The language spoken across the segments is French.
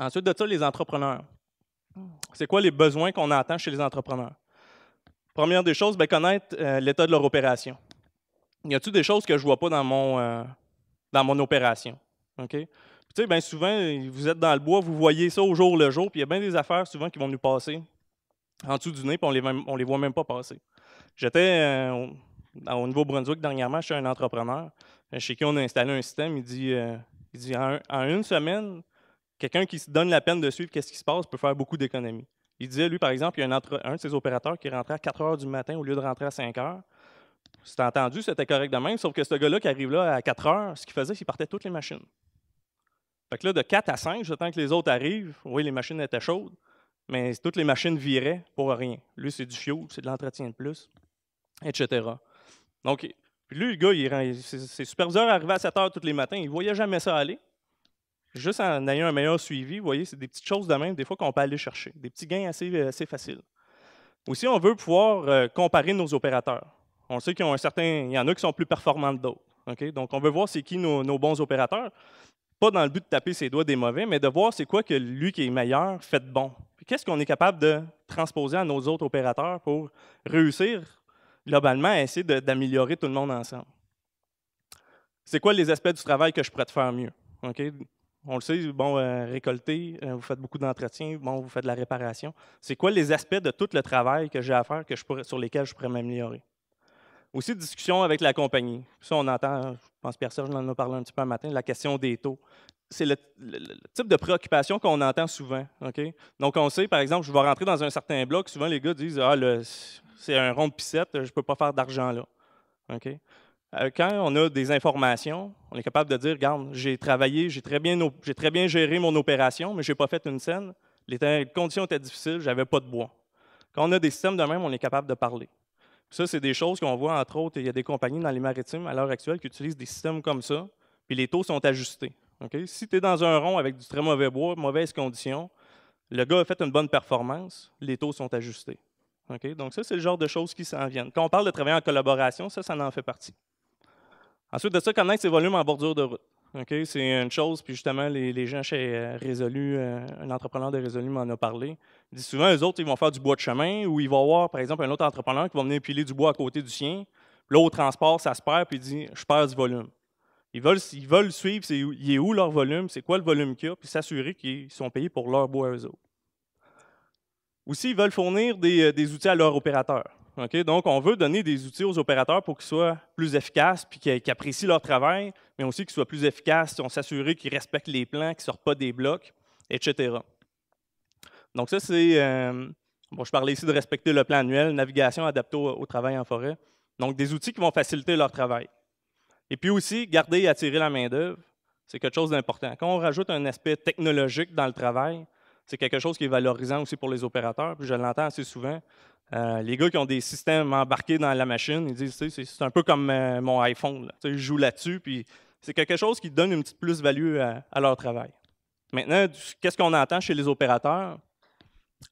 Ensuite de ça, les entrepreneurs. C'est quoi les besoins qu'on entend chez les entrepreneurs? Première des choses, connaître l'état de leur opération. Y a-t-il des choses que je ne vois pas dans mon opération? Okay? Tu sais, bien souvent, vous êtes dans le bois, vous voyez ça au jour le jour, puis il y a bien des affaires souvent qui vont nous passer en dessous du nez, puis on les voit même pas passer. J'étais au Nouveau-Brunswick dernièrement, chez un entrepreneur, chez qui on a installé un système. Il dit en une semaine, quelqu'un qui se donne la peine de suivre qu'est-ce qui se passe peut faire beaucoup d'économies. Il disait, lui, par exemple, il y a un de ses opérateurs qui rentrait à 4 heures du matin au lieu de rentrer à 5 heures. C'était entendu, c'était correct de même, sauf que ce gars-là qui arrive là à 4 heures, ce qu'il faisait, c'est qu'il partait toutes les machines. Fait que là, de 4 à 5, j'attends que les autres arrivent. Oui, les machines étaient chaudes, mais toutes les machines viraient pour rien. Lui, c'est du fioul, c'est de l'entretien de plus, etc. Donc, puis lui, le gars, ses superviseurs arrivaient à 7 heures tous les matins, il ne voyait jamais ça aller. Juste en ayant un meilleur suivi, vous voyez, c'est des petites choses de même, des fois, qu'on peut aller chercher. Des petits gains assez faciles. Aussi, on veut pouvoir comparer nos opérateurs. On sait qu'il y en a qui sont plus performants que d'autres. Okay? Donc, on veut voir c'est qui nos bons opérateurs. Pas dans le but de taper ses doigts des mauvais, mais de voir c'est quoi que lui qui est meilleur fait de bon. Qu'est-ce qu'on est capable de transposer à nos autres opérateurs pour réussir globalement à essayer d'améliorer tout le monde ensemble. C'est quoi les aspects du travail que je pourrais te faire mieux? Okay? On le sait, bon, récolter, vous faites beaucoup d'entretien, bon, vous faites de la réparation. C'est quoi les aspects de tout le travail que j'ai à faire sur lesquels je pourrais m'améliorer? Aussi, discussion avec la compagnie. Ça, on entend, je pense Pierre Serge en a parlé un petit peu un matin, la question des taux. C'est le type de préoccupation qu'on entend souvent. Okay? Donc, on sait, par exemple, je vais rentrer dans un certain bloc, souvent les gars disent « Ah, c'est un rond de piscette, je ne peux pas faire d'argent là. Okay? » Quand on a des informations, on est capable de dire, regarde, j'ai travaillé, j'ai très bien géré mon opération, mais je n'ai pas fait une scène. Les conditions étaient difficiles, je n'avais pas de bois. Quand on a des systèmes de même, on est capable de parler. Ça, c'est des choses qu'on voit, entre autres, il y a des compagnies dans les maritimes à l'heure actuelle qui utilisent des systèmes comme ça, puis les taux sont ajustés. Okay? Si tu es dans un rond avec du très mauvais bois, mauvaises conditions, le gars a fait une bonne performance, les taux sont ajustés. Okay? Donc ça, c'est le genre de choses qui s'en viennent. Quand on parle de travailler en collaboration, ça en fait partie. Ensuite de ça, connaître ses volumes en bordure de route. Okay? C'est une chose, puis justement, les gens chez Résolu, un entrepreneur de Résolu m'en a parlé. Il dit souvent, eux autres, ils vont faire du bois de chemin, ou ils vont avoir, par exemple, un autre entrepreneur qui va venir piler du bois à côté du sien. Là, au transport, ça se perd, puis il dit, je perds du volume. Ils veulent suivre, il est où leur volume, c'est quoi le volume qu'il y a, puis s'assurer qu'ils sont payés pour leur bois eux autres. Aussi, ils veulent fournir des outils à leurs opérateurs. Okay? Donc, on veut donner des outils aux opérateurs pour qu'ils soient plus efficaces puis qu'ils apprécient leur travail, mais aussi qu'ils soient plus efficaces, on s'assurer qu'ils respectent les plans, qu'ils ne sortent pas des blocs, etc. Donc, ça, c'est... je parlais ici de respecter le plan annuel, navigation adaptée au travail en forêt. Donc, des outils qui vont faciliter leur travail. Et puis aussi, garder et attirer la main-d'œuvre, c'est quelque chose d'important. Quand on rajoute un aspect technologique dans le travail, c'est quelque chose qui est valorisant aussi pour les opérateurs. Puis je l'entends assez souvent. Les gars qui ont des systèmes embarqués dans la machine, ils disent c'est un peu comme mon iPhone. Là. Je joue là-dessus, puis c'est quelque chose qui donne une petite plus-value à leur travail. Maintenant, qu'est-ce qu'on entend chez les opérateurs?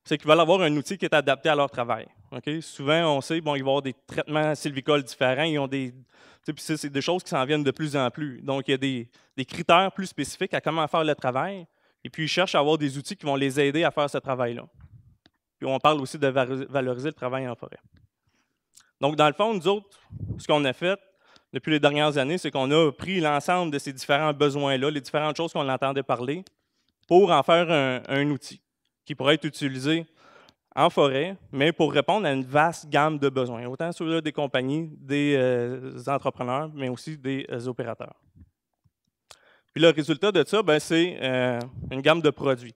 C'est qu'ils veulent avoir un outil qui est adapté à leur travail. Okay? Souvent, on sait ils vont avoir des traitements sylvicoles différents, ils ont puis c'est des choses qui s'en viennent de plus en plus. Donc, il y a des critères plus spécifiques à comment faire le travail, et puis ils cherchent à avoir des outils qui vont les aider à faire ce travail-là. Puis on parle aussi de valoriser le travail en forêt. Donc, dans le fond, nous autres, ce qu'on a fait depuis les dernières années, c'est qu'on a pris l'ensemble de ces différents besoins-là, les différentes choses qu'on entendait parler, pour en faire un outil qui pourrait être utilisé en forêt, mais pour répondre à une vaste gamme de besoins, autant ceux des compagnies, des entrepreneurs, mais aussi des opérateurs. Puis le résultat de ça, c'est une gamme de produits.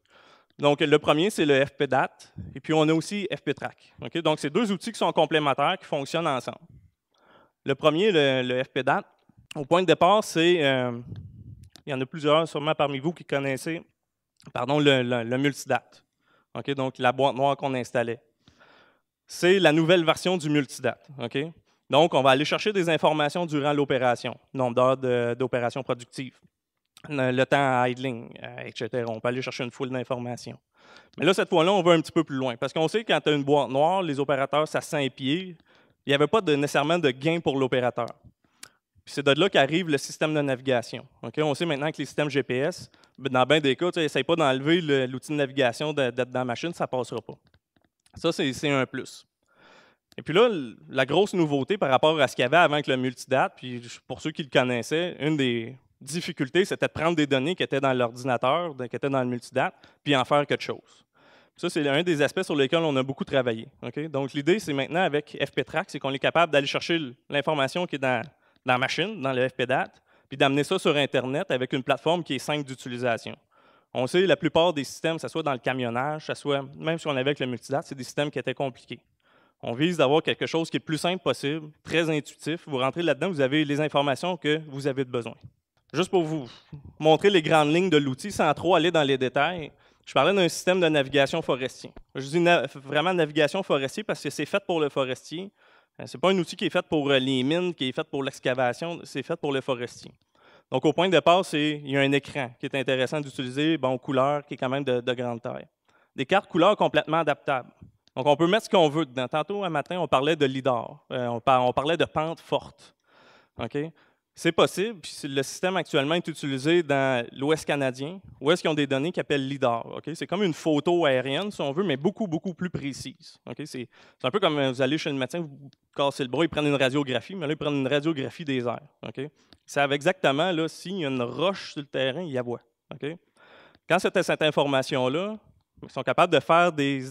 Donc, le premier, c'est le FPDAT, et puis on a aussi FPTrack. Okay? Donc, c'est deux outils qui sont complémentaires, qui fonctionnent ensemble. Le premier, le FPDAT, au point de départ, c'est, il y en a plusieurs sûrement parmi vous qui connaissez, le Multidat. Okay? Donc, la boîte noire qu'on installait. C'est la nouvelle version du Multidat. Okay? Donc, on va aller chercher des informations durant l'opération, nombre d'heures d'opération productive, le temps à idling, etc. On peut aller chercher une foule d'informations. Mais là, cette fois-là, on va un petit peu plus loin. Parce qu'on sait que quand tu as une boîte noire, les opérateurs, ça 5 pieds, il n'y avait pas nécessairement de gain pour l'opérateur. Puis c'est de là qu'arrive le système de navigation. Okay? On sait maintenant que les systèmes GPS Dans bien des cas, essaye pas d'enlever l'outil de navigation d'être dans la machine, ça ne passera pas. Ça, c'est un plus. Et puis là, la grosse nouveauté par rapport à ce qu'il y avait avant avec le multidate, puis pour ceux qui le connaissaient, une des difficultés, c'était de prendre des données qui étaient dans l'ordinateur, qui étaient dans le multidate, puis en faire quelque chose. Ça, c'est un des aspects sur lesquels on a beaucoup travaillé. Okay? Donc, l'idée, c'est maintenant avec FPTrack, c'est qu'on est capable d'aller chercher l'information qui est dans la machine, dans le FPDAT, puis d'amener ça sur Internet avec une plateforme qui est simple d'utilisation. On sait que la plupart des systèmes, que ce soit dans le camionnage, que ce soit, même si on avait avec le multidate, c'est des systèmes qui étaient compliqués. On vise d'avoir quelque chose qui est le plus simple possible, très intuitif. Vous rentrez là-dedans, vous avez les informations que vous avez besoin. Juste pour vous montrer les grandes lignes de l'outil, sans trop aller dans les détails, je parlais d'un système de navigation forestier. Je dis vraiment navigation forestier parce que c'est fait pour le forestier. Ce n'est pas un outil qui est fait pour les mines, qui est fait pour l'excavation, c'est fait pour le forestier. Donc, au point de départ, il y a un écran qui est intéressant d'utiliser, bon, couleur, qui est quand même de grande taille. Des cartes couleurs complètement adaptables. Donc, on peut mettre ce qu'on veut dedans. Tantôt, un matin, on parlait de lidar. On parlait de pente forte. Okay? C'est possible, puis le système actuellement est utilisé dans l'Ouest canadien, où est-ce qu'ils ont des données qu'ils appellent lidar. Okay? C'est comme une photo aérienne, si on veut, mais beaucoup, beaucoup plus précise. Okay? C'est un peu comme vous allez chez le médecin, vous cassez le bras, ils prennent une radiographie, mais là, ils prennent une radiographie des airs. Okay? Ils savent exactement s'il y a une roche sur le terrain, ils la voient. Okay? Quand c'était cette information-là, ils sont capables de faire des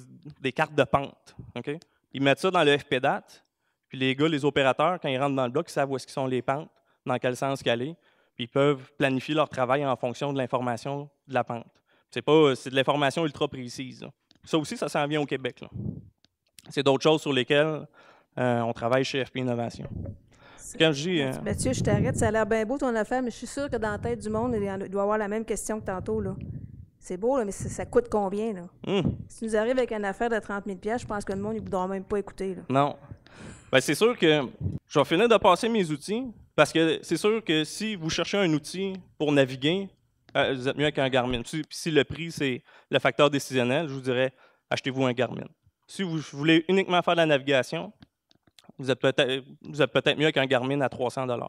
cartes de pente. Okay? Ils mettent ça dans le FPDAT, puis les gars, les opérateurs, quand ils rentrent dans le bloc, ils savent où est-ce qu'ils sont les pentes, dans quel sens qu'aller, puis ils peuvent planifier leur travail en fonction de l'information de la pente. C'est de l'information ultra précise. Là. Ça aussi, ça s'en vient au Québec. C'est d'autres choses sur lesquelles on travaille chez FP Innovation. Quand je dis, Mathieu, je t'arrête, ça a l'air bien beau ton affaire, mais je suis sûr que dans la tête du monde, il doit avoir la même question que tantôt. Là. C'est beau, là, mais ça coûte combien? Là? Si tu nous arrives avec une affaire de 30 000 $, je pense que le monde ne voudra même pas écouter. Là. Non. Bien, c'est sûr que je vais finir de passer mes outils, parce que c'est sûr que si vous cherchez un outil pour naviguer, vous êtes mieux avec un Garmin. Puis si le prix, c'est le facteur décisionnel, je vous dirais, achetez-vous un Garmin. Si vous voulez uniquement faire de la navigation, vous êtes peut-être mieux avec un Garmin à 300 $.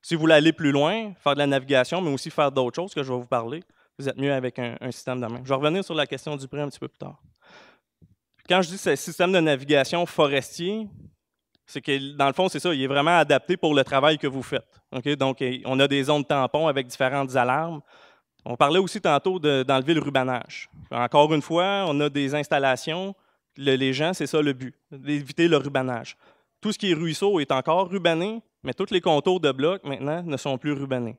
Si vous voulez aller plus loin, faire de la navigation, mais aussi faire d'autres choses que je vais vous parler, vous êtes mieux avec un système de même. Je vais revenir sur la question du prix un petit peu plus tard. Quand je dis c'est un système de navigation forestier, c'est que, dans le fond, c'est ça, il est vraiment adapté pour le travail que vous faites. Okay? Donc, on a des zones tampons avec différentes alarmes. On parlait aussi tantôt d'enlever le rubanage. Encore une fois, on a des installations. Les gens, c'est ça le but, d'éviter le rubanage. Tout ce qui est ruisseau est encore rubané, mais tous les contours de blocs, maintenant, ne sont plus rubanés.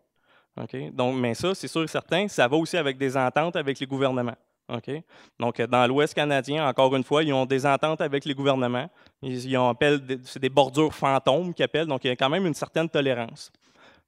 Okay? Donc, mais ça, c'est sûr et certain, ça va aussi avec des ententes avec les gouvernements. Okay? Donc, dans l'Ouest canadien, encore une fois, ils ont des ententes avec les gouvernements. C'est des bordures fantômes qu'ils appellent, donc il y a quand même une certaine tolérance.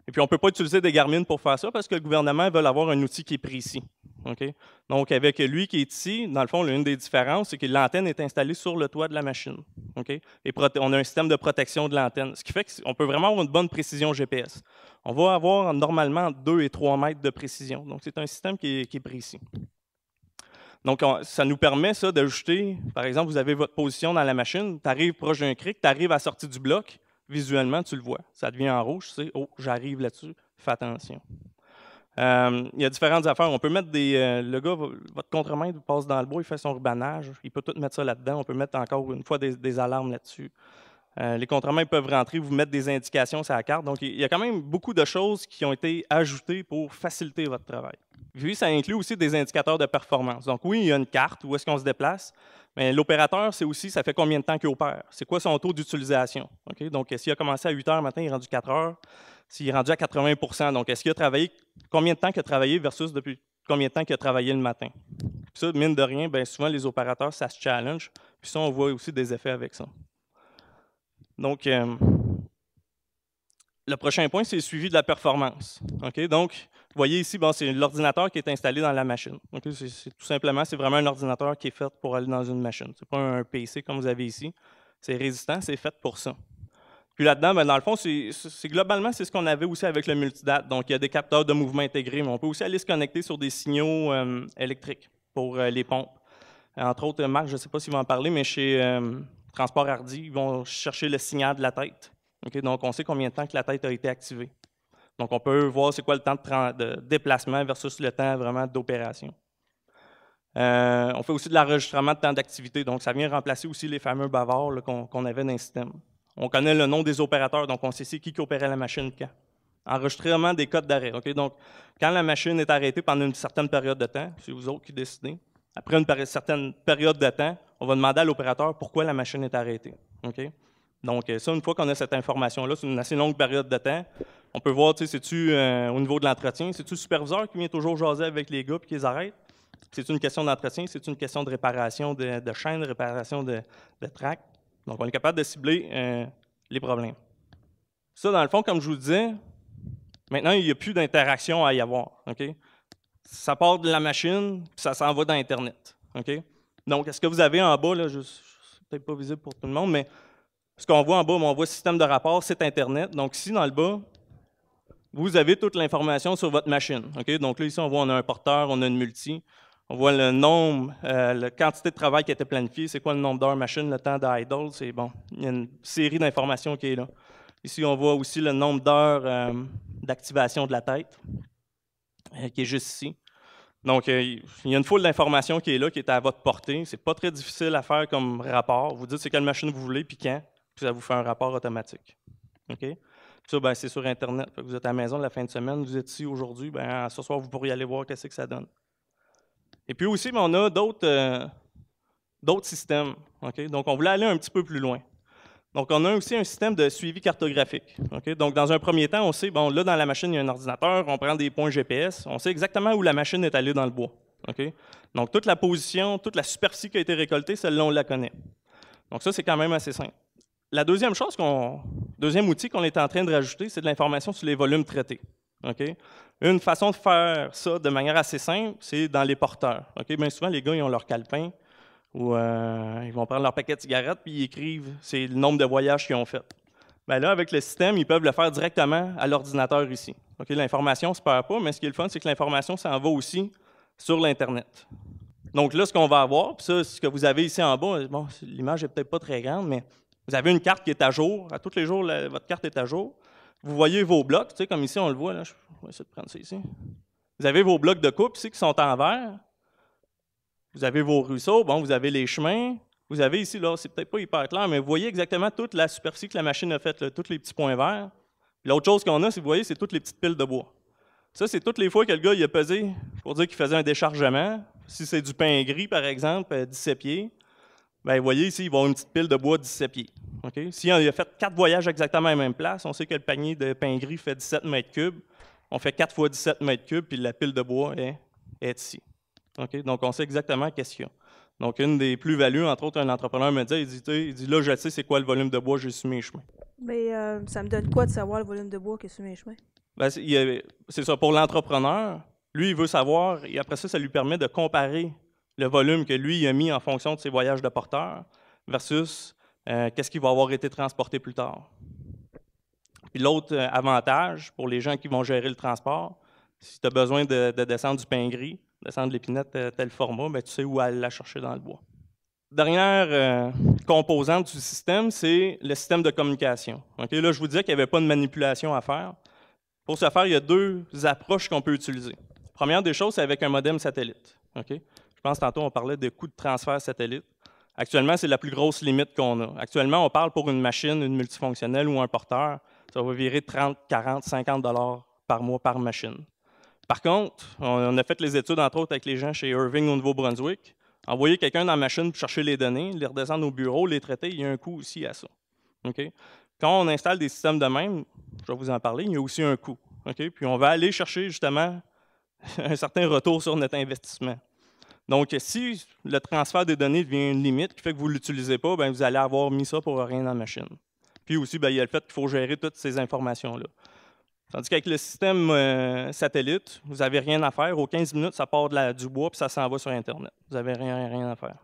Et puis, on ne peut pas utiliser des Garmin pour faire ça parce que le gouvernement veut avoir un outil qui est précis. Okay? Donc, avec lui qui est ici, dans le fond, l'une des différences, c'est que l'antenne est installée sur le toit de la machine. Okay? Et on a un système de protection de l'antenne, ce qui fait qu'on peut vraiment avoir une bonne précision GPS. On va avoir normalement 2 et 3 mètres de précision. Donc, c'est un système qui est précis. Donc, ça nous permet ça d'ajouter, par exemple, vous avez votre position dans la machine, tu arrives proche d'un cric, tu arrives à la sortie du bloc, visuellement, tu le vois. Ça devient en rouge, tu sais, oh, j'arrive là-dessus, fais attention. Il y a différentes affaires. On peut mettre le gars, votre contremaître passe dans le bois, il fait son rubanage, il peut tout mettre ça là-dedans. On peut mettre encore une fois des alarmes là-dessus. Les contremaîtres peuvent rentrer, vous mettre des indications sur la carte. Donc, il y a quand même beaucoup de choses qui ont été ajoutées pour faciliter votre travail. Puis, ça inclut aussi des indicateurs de performance. Donc, oui, il y a une carte, où est-ce qu'on se déplace, mais l'opérateur, c'est aussi, ça fait combien de temps qu'il opère? C'est quoi son taux d'utilisation? Okay? Donc, s'il a commencé à 8 heures le matin, il est rendu 4 heures. S'il est rendu à 80 %, donc est-ce qu'il a travaillé, combien de temps qu'il a travaillé versus depuis combien de temps qu'il a travaillé le matin? Puis ça, mine de rien, bien souvent, les opérateurs, ça se challenge. Puis ça, on voit aussi des effets avec ça. Donc, le prochain point, c'est le suivi de la performance. Okay? Donc, vous voyez ici, bon, c'est l'ordinateur qui est installé dans la machine. Okay? Tout simplement, c'est vraiment un ordinateur qui est fait pour aller dans une machine. Ce n'est pas un PC comme vous avez ici. C'est résistant, c'est fait pour ça. Puis là-dedans, ben, dans le fond, globalement, c'est ce qu'on avait aussi avec le multidate. Donc, il y a des capteurs de mouvement intégrés, mais on peut aussi aller se connecter sur des signaux électriques pour les pompes. Entre autres, Marc, je ne sais pas s'il va en parler, mais chez Transport Hardy, ils vont chercher le signal de la tête. Okay? Donc, on sait combien de temps que la tête a été activée. Donc, on peut voir c'est quoi le temps de déplacement versus le temps vraiment d'opération. On fait aussi de l'enregistrement de temps d'activité. Donc, ça vient remplacer aussi les fameux bavards qu'on avait dans le système. On connaît le nom des opérateurs, donc on sait c'est qui opérait la machine quand. Enregistrement des codes d'arrêt. Okay? Donc, quand la machine est arrêtée pendant une certaine période de temps, c'est vous autres qui décidez. Après une certaine période de temps, on va demander à l'opérateur pourquoi la machine est arrêtée. Okay? Donc, ça, une fois qu'on a cette information-là, c'est une assez longue période de temps, on peut voir, c'est-tu au niveau de l'entretien, c'est-tu le superviseur qui vient toujours jaser avec les gars et qui les arrête? C'est une question d'entretien, c'est une question de réparation de chaîne, de réparation de track. Donc, on est capable de cibler les problèmes. Ça, dans le fond, comme je vous disais, maintenant, il n'y a plus d'interaction à y avoir. Okay? Ça part de la machine, puis ça s'en va dans Internet. Okay? Donc, ce que vous avez en bas, là, c'est peut-être pas visible pour tout le monde, mais ce qu'on voit en bas, on voit système de rapport, site Internet. Donc, ici, dans le bas, vous avez toute l'information sur votre machine. Okay? Donc là, ici, on voit on a un porteur, on a une multi. On voit le nombre, la quantité de travail qui a été planifiée, c'est quoi le nombre d'heures machine, le temps d'idle, c'est bon. Il y a une série d'informations qui est là. Ici, on voit aussi le nombre d'heures d'activation de la tête, qui est juste ici. Donc, il y a une foule d'informations qui est là, qui est à votre portée. C'est pas très difficile à faire comme rapport. Vous dites c'est quelle machine vous voulez, puis quand, puis ça vous fait un rapport automatique. Okay? Ça, ben, c'est sur Internet. Vous êtes à la maison la fin de semaine, vous êtes ici aujourd'hui, ben, ce soir, vous pourriez aller voir qu'est-ce que ça donne. Et puis aussi, on a d'autres systèmes. Okay? Donc, on voulait aller un petit peu plus loin. Donc, on a aussi un système de suivi cartographique. Okay? Donc, dans un premier temps, on sait, bon, là, dans la machine, il y a un ordinateur, on prend des points GPS, on sait exactement où la machine est allée dans le bois. Okay? Donc, toute la position, toute la superficie qui a été récoltée, celle-là, on la connaît. Donc, ça, c'est quand même assez simple. La deuxième outil qu'on est en train de rajouter, c'est de l'information sur les volumes traités. Okay? Une façon de faire ça de manière assez simple, c'est dans les porteurs. Okay? Bien souvent, les gars, ils ont leur calepin ou ils vont prendre leur paquet de cigarettes puis ils écrivent c'est le nombre de voyages qu'ils ont fait. Bien là, avec le système, ils peuvent le faire directement à l'ordinateur ici. Okay? L'information ne se perd pas, mais ce qui est le fun, c'est que l'information s'en va aussi sur l'Internet. Donc là, ce qu'on va avoir, puis ça, ce que vous avez ici en bas, bon, l'image n'est peut-être pas très grande, mais vous avez une carte qui est à jour. À tous les jours, votre carte est à jour. Vous voyez vos blocs, tu sais, comme ici, on le voit. Là, je vais essayer de prendre ça ici. Vous avez vos blocs de coupe ici qui sont en vert. Vous avez vos ruisseaux, bon, vous avez les chemins. Vous avez ici, là, c'est peut-être pas hyper clair, mais vous voyez exactement toute la superficie que la machine a faite, tous les petits points verts. L'autre chose qu'on a, si vous voyez, c'est toutes les petites piles de bois. Ça, c'est toutes les fois que le gars il a pesé pour dire qu'il faisait un déchargement. Si c'est du pain gris, par exemple, 17 pieds, bien, vous voyez ici, il va avoir une petite pile de bois de 17 pieds. Okay? Si on a fait 4 voyages exactement à la même place, on sait que le panier de pain gris fait 17 mètres cubes. On fait 4 fois 17 mètres cubes, puis la pile de bois est ici. Okay? Donc, on sait exactement qu'est-ce qu'il y a. Donc, une des plus-values, entre autres, un entrepreneur me dit, il dit là, je sais c'est quoi le volume de bois que j'ai sur mes chemins. Mais ça me donne quoi de savoir le volume de bois qui est sur mes chemins? Ben, c'est ça, pour l'entrepreneur, lui, il veut savoir, et après ça, ça lui permet de comparer le volume que lui il a mis en fonction de ses voyages de porteur versus qu'est-ce qui va avoir été transporté plus tard. Puis l'autre avantage pour les gens qui vont gérer le transport, si tu as besoin de descendre du pain gris, descendre l'épinette tel format, bien, tu sais où aller la chercher dans le bois. Dernière composante du système, c'est le système de communication. Okay? Là, je vous disais qu'il n'y avait pas de manipulation à faire. Pour ce faire, il y a 2 approches qu'on peut utiliser. La première des choses, c'est avec un modem satellite. Okay? Je pense tantôt, on parlait de coûts de transfert satellite. Actuellement, c'est la plus grosse limite qu'on a. Actuellement, on parle pour une machine, une multifonctionnelle ou un porteur, ça va virer 30, 40, 50 $ par mois par machine. Par contre, on a fait les études, entre autres, avec les gens chez Irving au Nouveau-Brunswick. Envoyer quelqu'un dans la machine pour chercher les données, les redescendre au bureau, les traiter, il y a un coût aussi à ça. Okay? Quand on installe des systèmes de même, je vais vous en parler, il y a aussi un coût. Okay? Puis on va aller chercher justement un certain retour sur notre investissement. Donc, si le transfert des données devient une limite qui fait que vous ne l'utilisez pas, bien, vous allez avoir mis ça pour rien dans la machine. Puis aussi, bien, il y a le fait qu'il faut gérer toutes ces informations-là. Tandis qu'avec le système satellite, vous n'avez rien à faire. Aux 15 minutes, ça part du bois puis ça s'en va sur Internet. Vous n'avez rien à faire.